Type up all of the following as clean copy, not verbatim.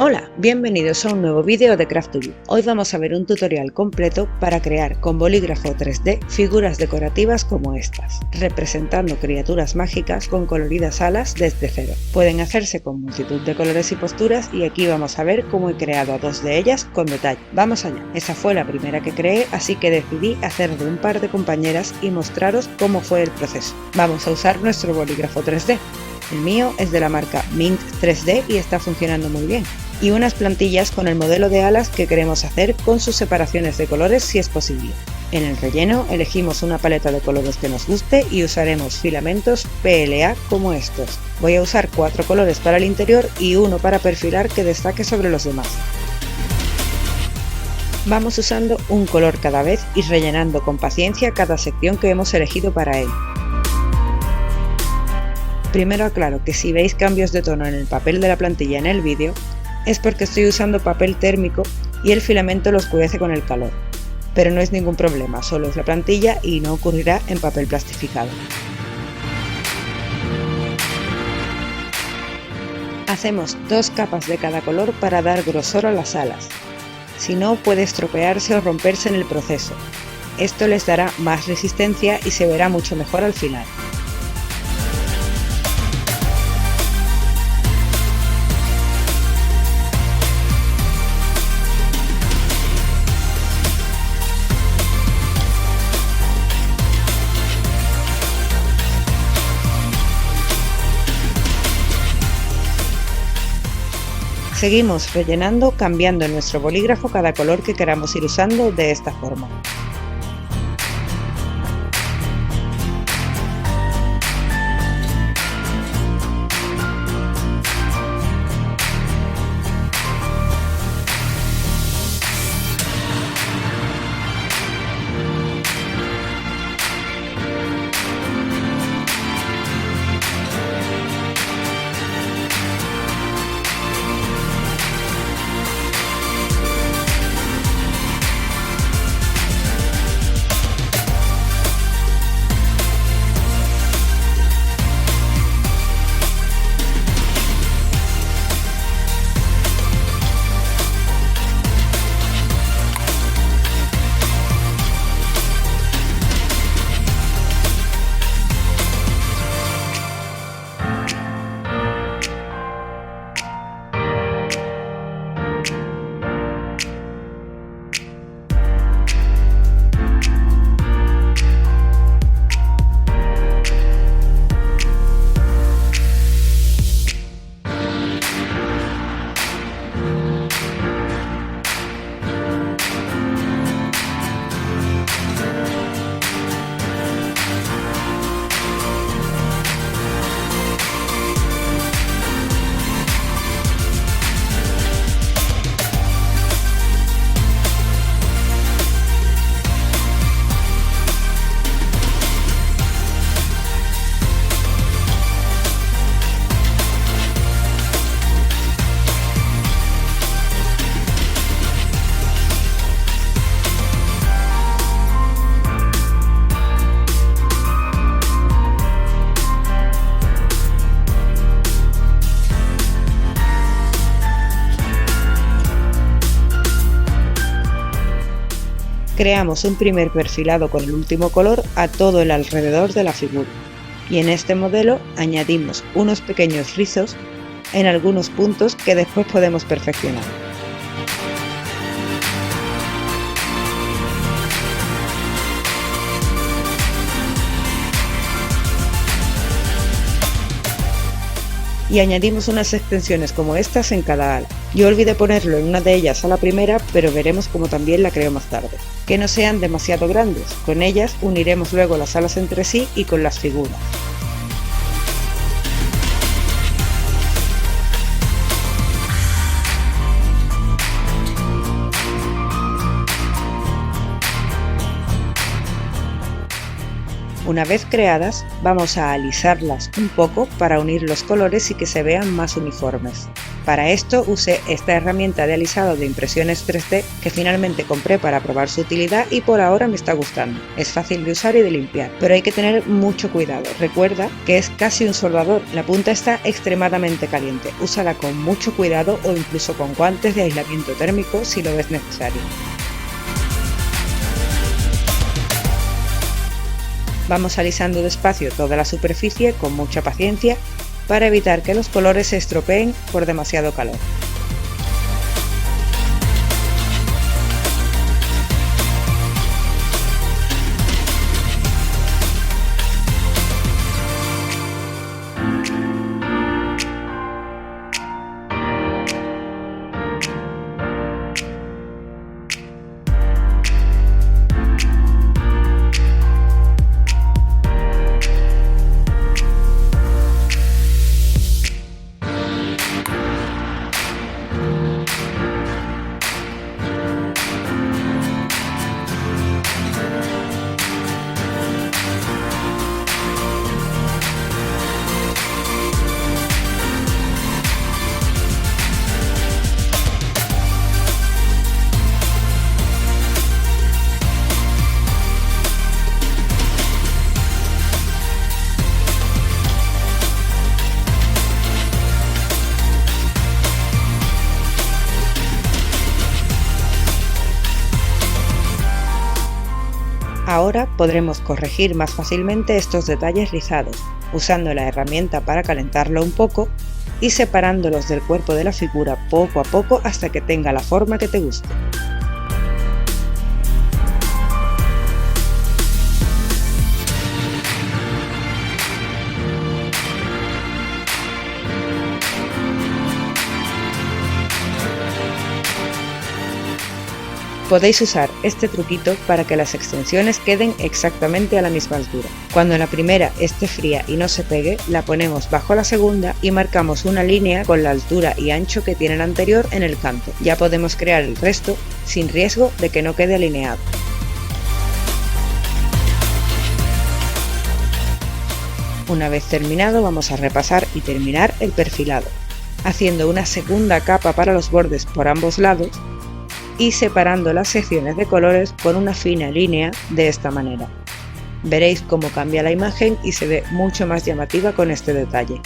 Hola, bienvenidos a un nuevo vídeo de Craft2B. Hoy vamos a ver un tutorial completo para crear con bolígrafo 3D figuras decorativas como estas, representando criaturas mágicas con coloridas alas desde cero. Pueden hacerse con multitud de colores y posturas y aquí vamos a ver cómo he creado a dos de ellas con detalle. Vamos allá. Esa fue la primera que creé, así que decidí hacer de un par de compañeras y mostraros cómo fue el proceso. Vamos a usar nuestro bolígrafo 3D. El mío es de la marca Mint 3D y está funcionando muy bien. Y unas plantillas con el modelo de alas que queremos hacer con sus separaciones de colores si es posible. En el relleno elegimos una paleta de colores que nos guste y usaremos filamentos PLA como estos. Voy a usar 4 colores para el interior y uno para perfilar que destaque sobre los demás. Vamos usando un color cada vez y rellenando con paciencia cada sección que hemos elegido para él. Primero aclaro que si veis cambios de tono en el papel de la plantilla en el vídeo, es porque estoy usando papel térmico y el filamento lo oscurece con el calor, pero no es ningún problema, solo es la plantilla y no ocurrirá en papel plastificado. Hacemos 2 capas de cada color para dar grosor a las alas, si no puede estropearse o romperse en el proceso. Esto les dará más resistencia y se verá mucho mejor al final. Seguimos rellenando cambiando en nuestro bolígrafo cada color que queramos ir usando de esta forma. Creamos un primer perfilado con el último color a todo el alrededor de la figura y en este modelo añadimos unos pequeños rizos en algunos puntos que después podemos perfeccionar. Y añadimos unas extensiones como estas en cada ala. Yo olvidé ponerlo en una de ellas a la primera, pero veremos cómo también la creo más tarde. Que no sean demasiado grandes, con ellas uniremos luego las alas entre sí y con las figuras. Una vez creadas, vamos a alisarlas un poco para unir los colores y que se vean más uniformes. Para esto usé esta herramienta de alisado de impresiones 3D que finalmente compré para probar su utilidad y por ahora me está gustando. Es fácil de usar y de limpiar, pero hay que tener mucho cuidado. Recuerda que es casi un soldador, la punta está extremadamente caliente. Úsala con mucho cuidado o incluso con guantes de aislamiento térmico si lo ves necesario. Vamos alisando despacio toda la superficie con mucha paciencia para evitar que los colores se estropeen por demasiado calor. Ahora podremos corregir más fácilmente estos detalles rizados, usando la herramienta para calentarlo un poco y separándolos del cuerpo de la figura poco a poco hasta que tenga la forma que te guste. Podéis usar este truquito para que las extensiones queden exactamente a la misma altura. Cuando la primera esté fría y no se pegue, la ponemos bajo la segunda y marcamos una línea con la altura y ancho que tiene la anterior en el canto. Ya podemos crear el resto sin riesgo de que no quede alineado. Una vez terminado, vamos a repasar y terminar el perfilado, haciendo una segunda capa para los bordes por ambos lados y separando las secciones de colores con una fina línea de esta manera. Veréis cómo cambia la imagen y se ve mucho más llamativa con este detalle.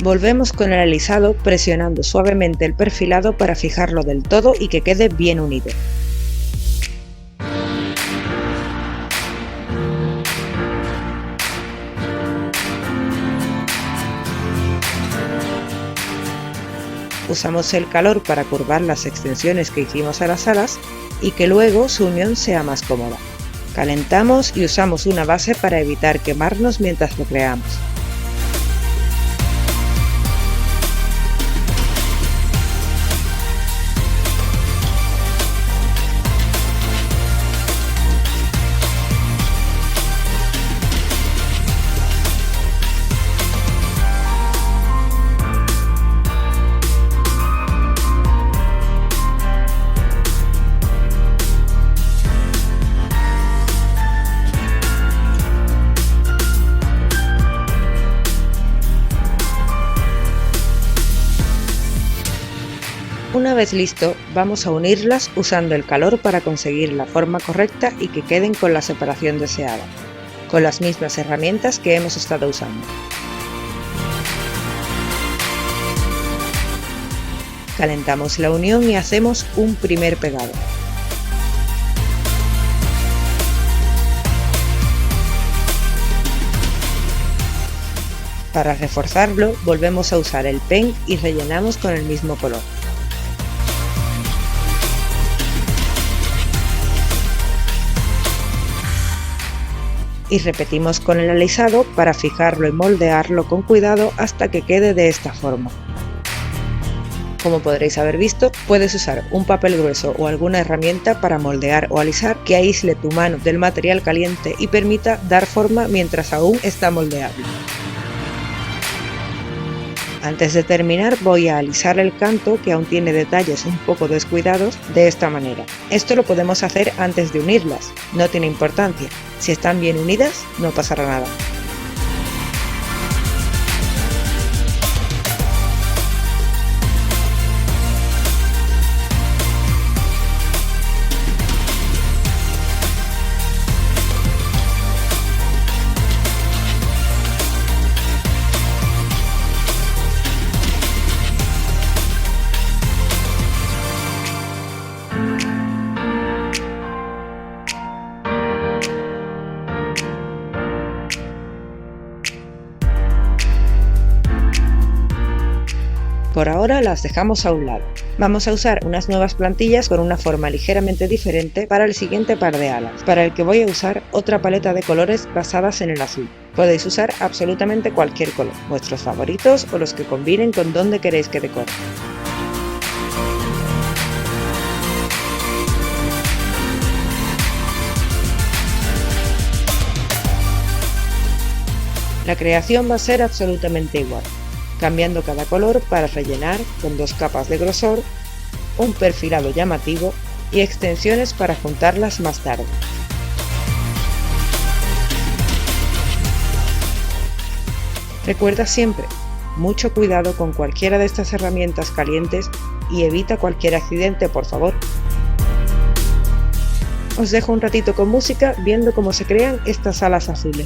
Volvemos con el alisado presionando suavemente el perfilado para fijarlo del todo y que quede bien unido. Usamos el calor para curvar las extensiones que hicimos a las alas y que luego su unión sea más cómoda. Calentamos y usamos una base para evitar quemarnos mientras lo creamos. Una vez listo, vamos a unirlas usando el calor para conseguir la forma correcta y que queden con la separación deseada, con las mismas herramientas que hemos estado usando. Calentamos la unión y hacemos un primer pegado. Para reforzarlo, volvemos a usar el pen y rellenamos con el mismo color. Y repetimos con el alisado para fijarlo y moldearlo con cuidado hasta que quede de esta forma. Como podréis haber visto, puedes usar un papel grueso o alguna herramienta para moldear o alisar que aísle tu mano del material caliente y permita dar forma mientras aún está moldeable. Antes de terminar voy a alisar el canto, que aún tiene detalles un poco descuidados, de esta manera. Esto lo podemos hacer antes de unirlas, no tiene importancia. Si están bien unidas, no pasará nada. Por ahora las dejamos a un lado. Vamos a usar unas nuevas plantillas con una forma ligeramente diferente para el siguiente par de alas, para el que voy a usar otra paleta de colores basadas en el azul. Podéis usar absolutamente cualquier color, vuestros favoritos o los que combinen con donde queréis que decore. La creación va a ser absolutamente igual, cambiando cada color para rellenar con 2 capas de grosor, un perfilado llamativo y extensiones para juntarlas más tarde. Recuerda siempre, mucho cuidado con cualquiera de estas herramientas calientes y evita cualquier accidente, por favor. Os dejo un ratito con música viendo cómo se crean estas alas azules.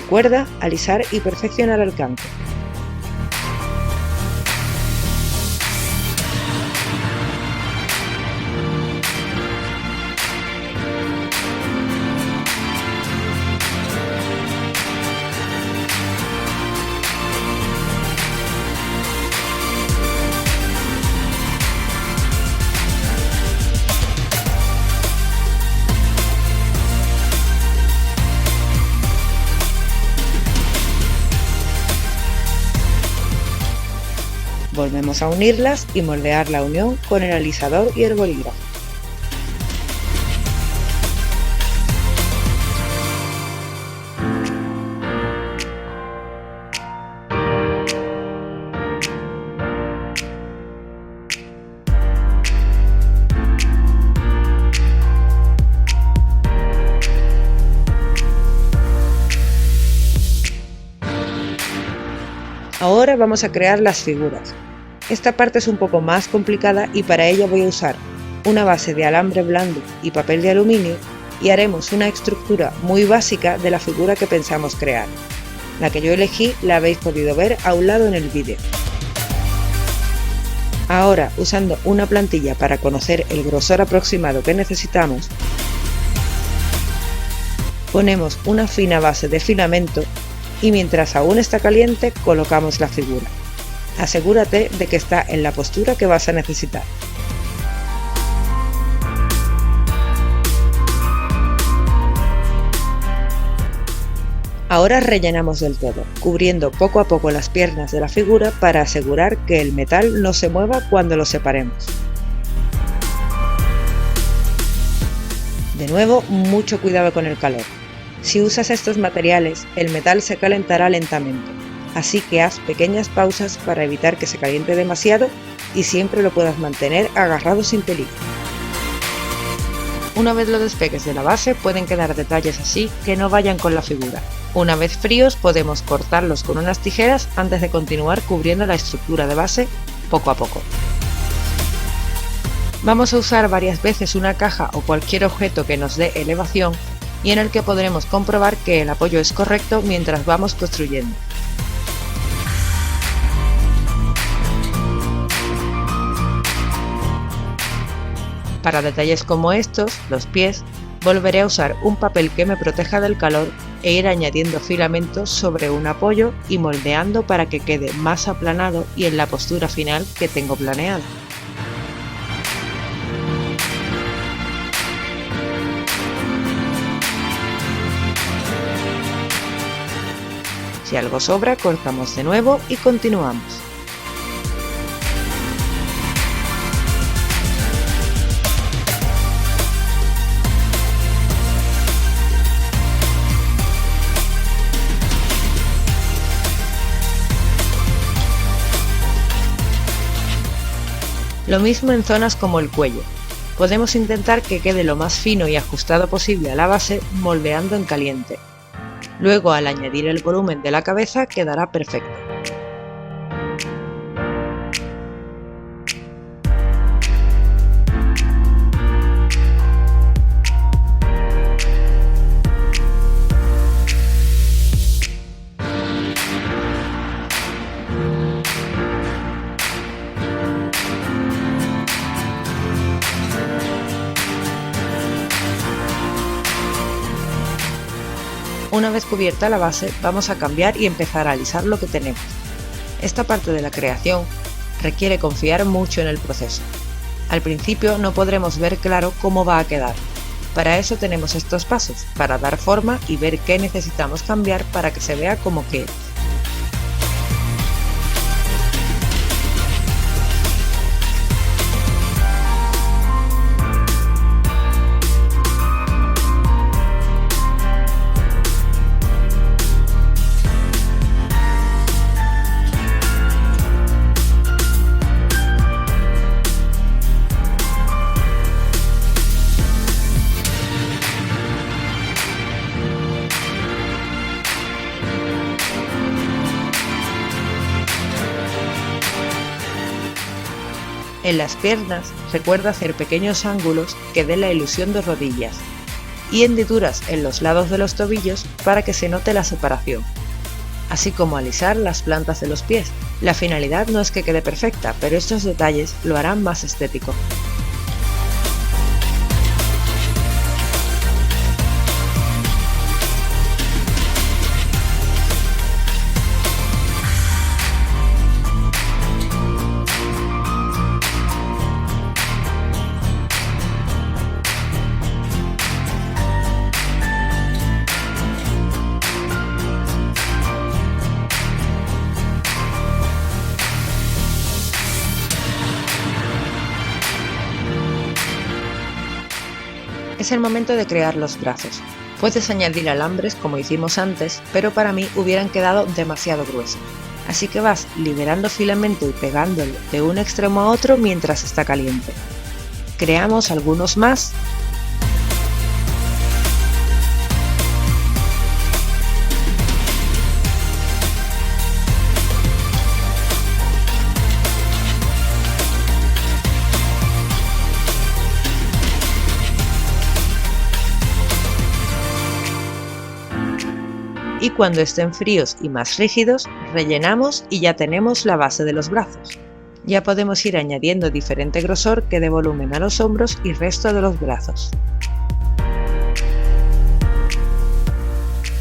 Recuerda alisar y perfeccionar el canto. Volvemos a unirlas y moldear la unión con el alisador y el bolígrafo. Ahora vamos a crear las figuras. Esta parte es un poco más complicada y para ello voy a usar una base de alambre blando y papel de aluminio y haremos una estructura muy básica de la figura que pensamos crear. La que yo elegí la habéis podido ver a un lado en el vídeo. Ahora, usando una plantilla para conocer el grosor aproximado que necesitamos, ponemos una fina base de filamento y mientras aún está caliente colocamos la figura. Asegúrate de que está en la postura que vas a necesitar. Ahora rellenamos del todo, cubriendo poco a poco las piernas de la figura para asegurar que el metal no se mueva cuando lo separemos. De nuevo, mucho cuidado con el calor. Si usas estos materiales, el metal se calentará lentamente, así que haz pequeñas pausas para evitar que se caliente demasiado y siempre lo puedas mantener agarrado sin peligro. Una vez lo despegues de la base pueden quedar detalles así que no vayan con la figura. Una vez fríos podemos cortarlos con unas tijeras antes de continuar cubriendo la estructura de base poco a poco. Vamos a usar varias veces una caja o cualquier objeto que nos dé elevación y en el que podremos comprobar que el apoyo es correcto mientras vamos construyendo. Para detalles como estos, los pies, volveré a usar un papel que me proteja del calor e ir añadiendo filamentos sobre un apoyo y moldeando para que quede más aplanado y en la postura final que tengo planeada. Si algo sobra, cortamos de nuevo y continuamos. Lo mismo en zonas como el cuello. Podemos intentar que quede lo más fino y ajustado posible a la base moldeando en caliente. Luego, al añadir el volumen de la cabeza, quedará perfecto. Una vez cubierta la base, vamos a cambiar y empezar a alisar lo que tenemos. Esta parte de la creación requiere confiar mucho en el proceso. Al principio no podremos ver claro cómo va a quedar. Para eso tenemos estos pasos, para dar forma y ver qué necesitamos cambiar para que se vea como que es. En las piernas recuerda hacer pequeños ángulos que den la ilusión de rodillas y hendiduras en los lados de los tobillos para que se note la separación, así como alisar las plantas de los pies. La finalidad no es que quede perfecta, pero estos detalles lo harán más estético. Es el momento de crear los brazos. Puedes añadir alambres como hicimos antes, pero para mí hubieran quedado demasiado gruesos. Así que vas liberando filamento y pegándolo de un extremo a otro mientras está caliente. Creamos algunos más. Y cuando estén fríos y más rígidos, rellenamos y ya tenemos la base de los brazos. Ya podemos ir añadiendo diferente grosor que dé volumen a los hombros y resto de los brazos.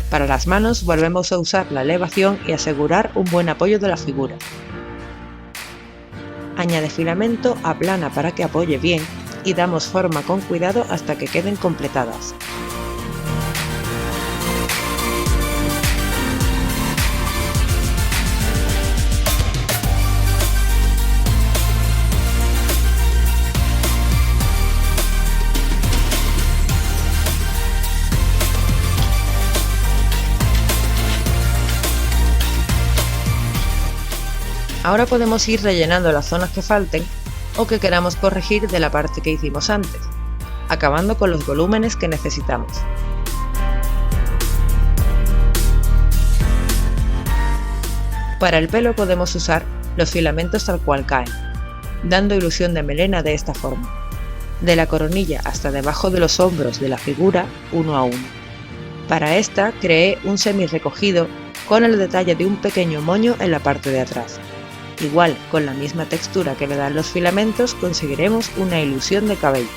Para las manos volvemos a usar la elevación y asegurar un buen apoyo de la figura. Añade filamento, aplana para que apoye bien y damos forma con cuidado hasta que queden completadas. Ahora podemos ir rellenando las zonas que falten o que queramos corregir de la parte que hicimos antes, acabando con los volúmenes que necesitamos. Para el pelo podemos usar los filamentos tal cual caen, dando ilusión de melena de esta forma, de la coronilla hasta debajo de los hombros de la figura uno a uno. Para esta creé un semi recogido con el detalle de un pequeño moño en la parte de atrás. Igual, con la misma textura que le dan los filamentos, conseguiremos una ilusión de cabello.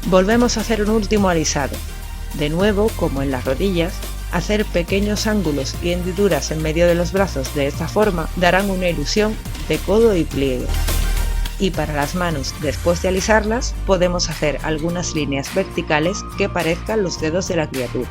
Volvemos a hacer un último alisado. De nuevo, como en las rodillas, hacer pequeños ángulos y hendiduras en medio de los brazos de esta forma darán una ilusión de codo y pliegue. Y para las manos, después de alisarlas, podemos hacer algunas líneas verticales que parezcan los dedos de la criatura.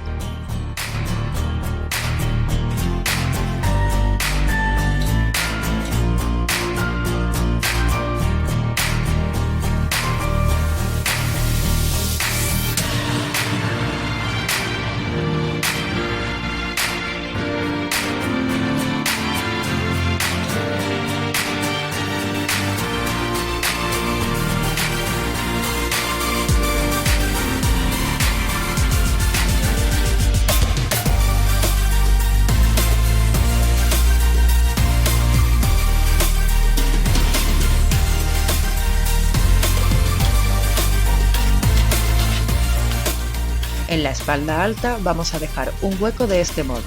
En la espalda alta vamos a dejar un hueco de este modo,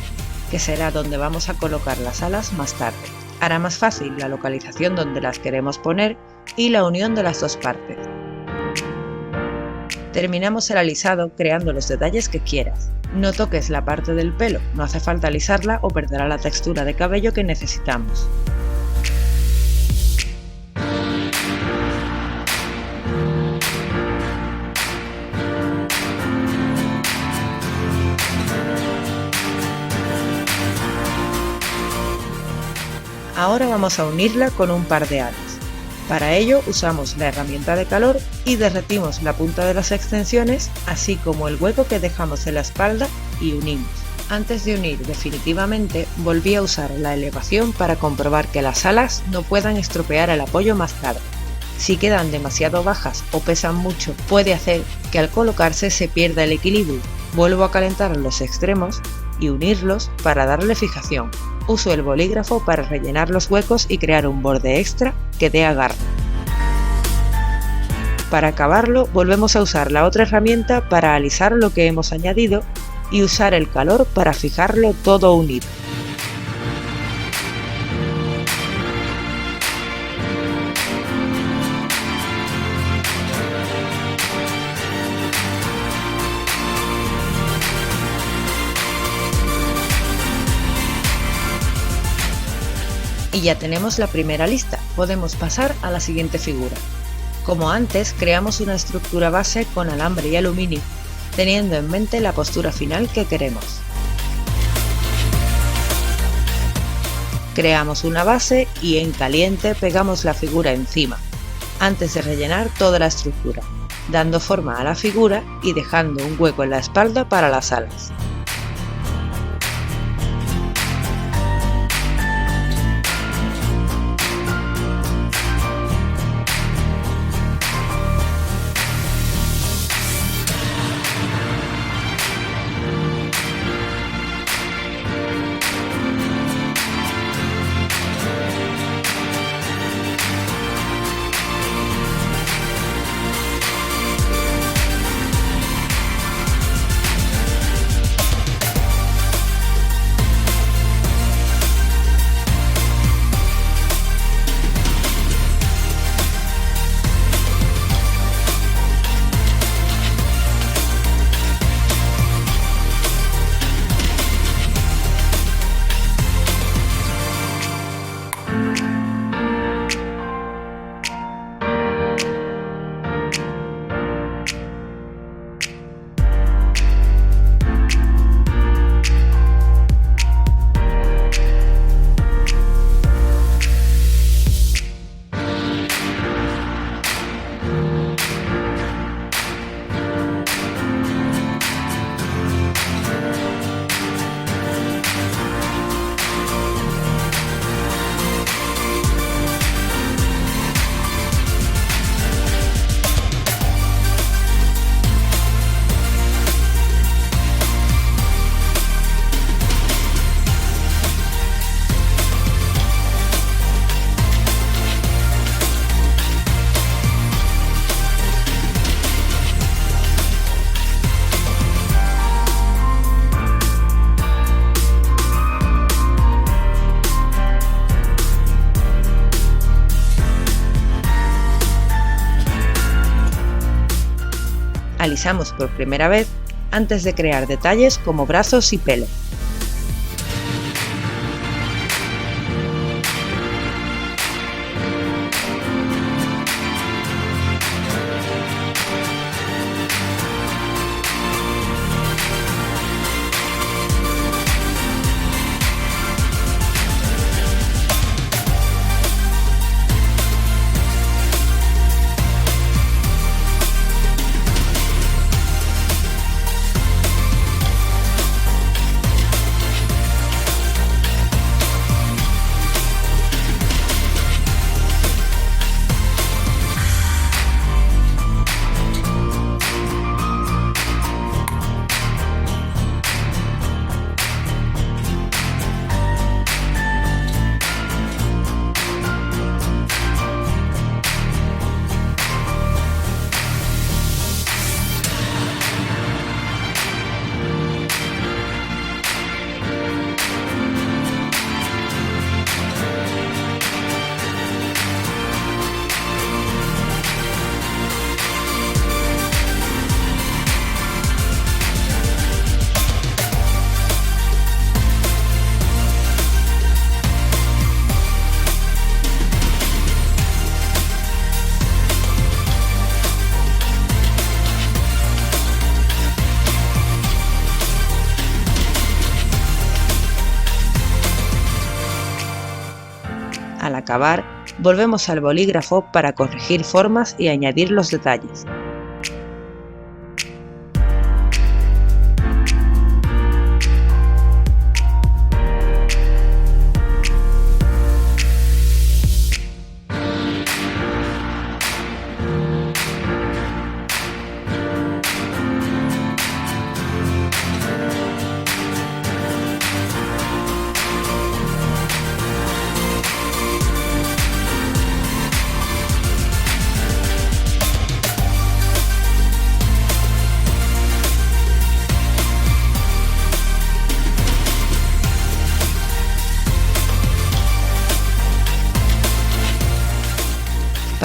que será donde vamos a colocar las alas más tarde. Hará más fácil la localización donde las queremos poner y la unión de las dos partes. Terminamos el alisado creando los detalles que quieras. No toques la parte del pelo, no hace falta alisarla o perderá la textura de cabello que necesitamos. Ahora vamos a unirla con un par de alas. Para ello usamos la herramienta de calor y derretimos la punta de las extensiones, así como el hueco que dejamos en la espalda y unimos. Antes de unir definitivamente, volví a usar la elevación para comprobar que las alas no puedan estropear el apoyo más tarde. Si quedan demasiado bajas o pesan mucho, puede hacer que al colocarse se pierda el equilibrio. Vuelvo a calentar los extremos y unirlos para darle fijación. Uso el bolígrafo para rellenar los huecos y crear un borde extra que dé agarre. Para acabarlo, volvemos a usar la otra herramienta para alisar lo que hemos añadido y usar el calor para fijarlo todo unido. Y ya tenemos la primera lista, podemos pasar a la siguiente figura. Como antes, creamos una estructura base con alambre y aluminio, teniendo en mente la postura final que queremos. Creamos una base y en caliente pegamos la figura encima, antes de rellenar toda la estructura, dando forma a la figura y dejando un hueco en la espalda para las alas. Alisamos por primera vez antes de crear detalles como brazos y pelo. Al acabar, volvemos al bolígrafo para corregir formas y añadir los detalles.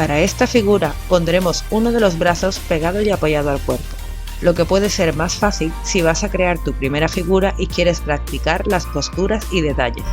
Para esta figura pondremos uno de los brazos pegado y apoyado al cuerpo, lo que puede ser más fácil si vas a crear tu primera figura y quieres practicar las posturas y detalles.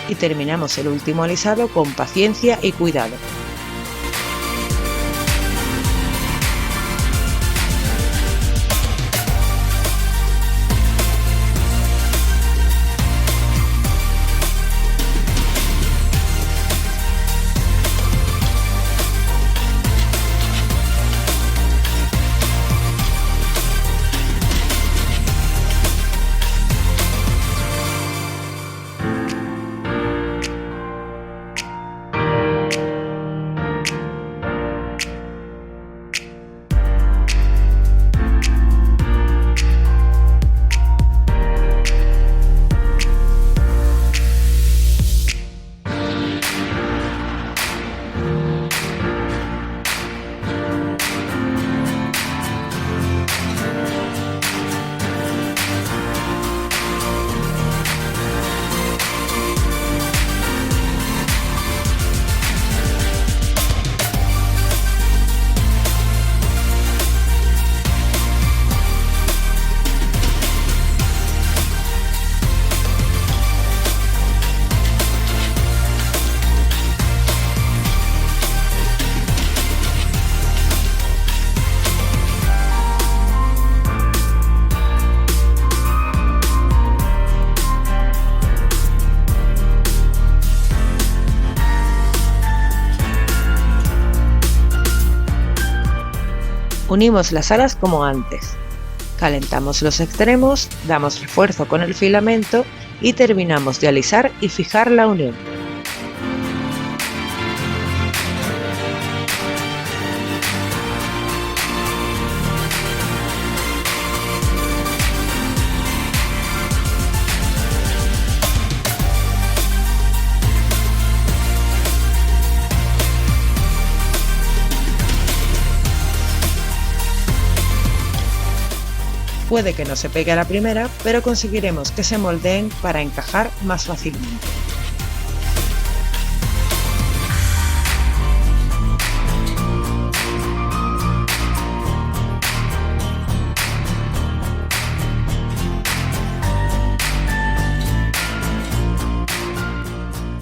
Y terminamos el último alisado con paciencia y cuidado. Unimos las alas como antes. Calentamos los extremos, damos refuerzo con el filamento y terminamos de alisar y fijar la unión. Puede que no se pegue a la primera, pero conseguiremos que se moldeen para encajar más fácilmente.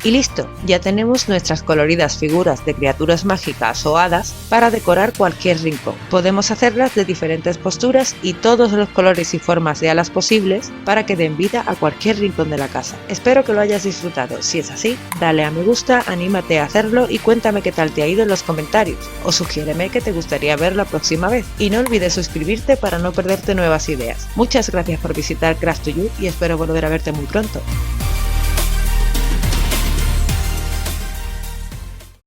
Y listo, ya tenemos nuestras coloridas figuras de criaturas mágicas o hadas para decorar cualquier rincón. Podemos hacerlas de diferentes posturas y todos los colores y formas de alas posibles para que den vida a cualquier rincón de la casa. Espero que lo hayas disfrutado. Si es así, dale a me gusta, anímate a hacerlo y cuéntame qué tal te ha ido en los comentarios. O sugiéreme que te gustaría ver la próxima vez. Y no olvides suscribirte para no perderte nuevas ideas. Muchas gracias por visitar Craft2You y espero volver a verte muy pronto.